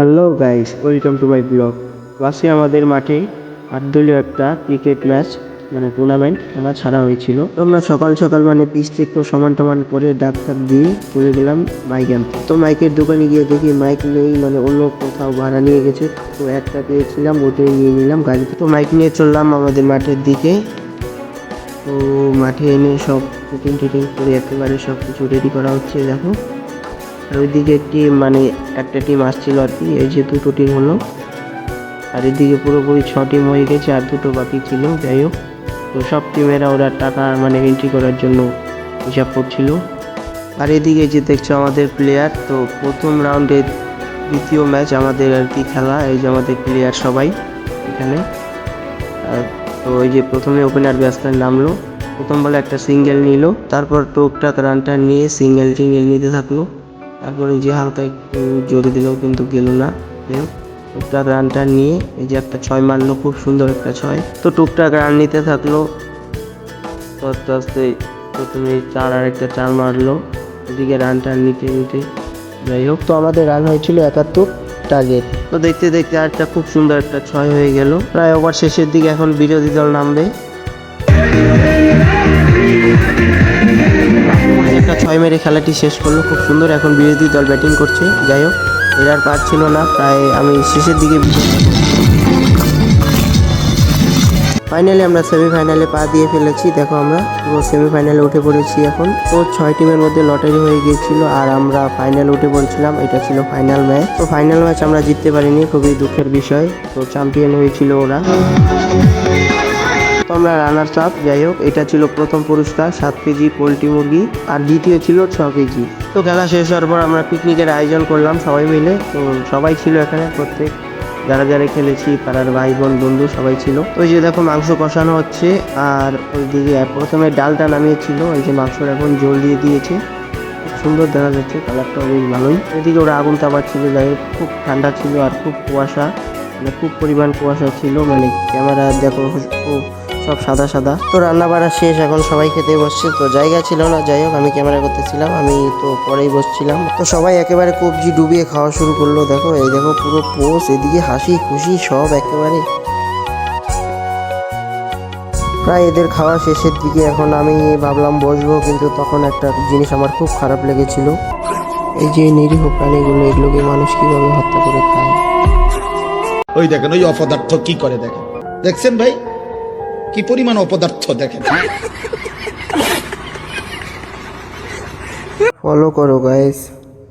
Hello guys, welcome to my blog. পাশে আমাদের মাঠে আটদলীয় একটা ক্রিকেট ম্যাচ টুর্নামেন্ট খেলা ছাড়া হয়েছিল। তো আমরা সকাল সকাল পিচটা একটু সমান টমান করে ডাক্তার দিয়ে চলে গেলাম মাইক আনতে। তো মাইকের দোকানে গিয়ে দেখি মাইক নেই, অন্য কোথাও ভাড়া নিয়ে গেছে। তো একটা পেয়েছিলাম, ওটাই নিয়ে নিলাম গাড়িতে। তো মাইক নিয়ে চললাম আমাদের মাঠের দিকে। তো মাঠে এনে সব ফিটিং টিটিং করে একেবারে সব কিছু রেডি করা হচ্ছে। দেখো, আর ওইদিকে একটা টিম আসছিল আর কি, এই যে দুটো টিম হলো। আর এদিকে পুরোপুরি 6 টিম হয়ে গেছে, আর দুটো বাকি ছিল। যাই হোক, তো সব টিমেরা ওরা টাকা এন্ট্রি করার জন্য হিসাব করছিল। আর এদিকে যে দেখছো আমাদের প্লেয়ার, তো প্রথম রাউন্ডে দ্বিতীয় ম্যাচ আমাদের আর কি খেলা। এই যে আমাদের প্লেয়ার সবাই এখানে। তো এই যে প্রথমে ওপেনার ব্যাটসম্যান নামলো, প্রথম বলে একটা সিঙ্গেল নিল, তারপর টুকটাক রানটা নিয়ে সিঙ্গেল নিতে থাকলো। তারপরে যে হালকা একটু জোরে দিলেও কিন্তু গেল না। টুকটাক রানটা নিয়ে এই যে একটা 6 মারলো, খুব সুন্দর একটা 6। তো টুকটাক রান নিতে থাকলো, তো আস্তে আস্তে প্রথমে 4 আর একটা 4 মারলো। এদিকে রানটা নিতে নিতে যাই হোক, তো আমাদের রান হয়েছিল 71 টার্গেট। তো দেখতে দেখতে আরটা খুব সুন্দর একটা 6 হয়ে গেল। প্রায় ওভার শেষের দিকে এখন বিরোধী দল নামবে। একটা 6 মেরে খেলাটি শেষ করলো খুব সুন্দর। এখন বিরোধী দল ব্যাটিং করছে। যাই হোক, এর আর পারছিল না, প্রায় আমি শেষের দিকে। ফাইনালি আমরা সেমিফাইনালে পা দিয়ে ফেলেছি। দেখো, আমরা পুরো সেমিফাইনালে উঠে পড়েছি এখন। তো 6 টিমের মধ্যে লটারি হয়ে গিয়েছিল, আর আমরা ফাইনালে উঠে পড়েছিলাম। এটা ছিল ফাইনাল ম্যাচ। তো ফাইনাল ম্যাচ আমরা জিততে পারিনি, খুবই দুঃখের বিষয়। তো চ্যাম্পিয়ন হয়েছিল ওরা। তো আমরা রানার্স আপ। যাই হোক, এটা ছিল প্রথম পুরস্কার 7 কেজি পোলট্রি মুরগি, আর দ্বিতীয় ছিল 6 কেজি। তো খেলা শেষ হওয়ার পর আমরা পিকনিকের আয়োজন করলাম সবাই মিলে। তো সবাই ছিল এখানে, প্রত্যেক যারা যারা খেলেছি, পাড়ার ভাই বোন বন্ধু সবাই ছিল। ওই যে দেখো, মাংস কষানো হচ্ছে। আর ওইদিকে প্রথমে ডালটা নামিয়েছিল, ওই যে মাংসর এখন জল দিয়ে দিয়েছে। খুব সুন্দর দেখা যাচ্ছে, কালারটাও বেশ ভালোই। এদিকে ওরা আগুন তাপাচ্ছিল। যাই হোক, খুব ঠান্ডা ছিল আর খুব কুয়াশা, খুব পরিমাণ কুয়াশা ছিল। ক্যামেরা দেখো খুব সব সাদা সাদা। তো রান্না বাড়া শেষ, এখন সবাই খেতে বসছে। তো জায়গা ছিল না, যাই হোক আমি ক্যামেরা করতেছিলাম, আমি তো পরেই বসছিলাম। তো সবাই একেবারে কবজি ডুবিয়ে খাওয়া শুরু করলো। দেখো, এই দেখো পুরো পোষ, এদিকে হাসি খুশি সব একেবারে। প্রায় এদের খাওয়া শেষের দিকে, এখন আমি ভাবলাম বসবো, কিন্তু তখন একটা জিনিস আমার খুব খারাপ লেগেছিল। এই যে নিরীহ প্রাণীগুলো, এগুলোকে মানুষ কিভাবে হত্যা করে খায়। ওই দেখেন, ওই অপদার্থ কি করে দেখেন, দেখছেন ভাই কি পরিমাণ অপদার্থ দেখেন। ফলো করো গাইস।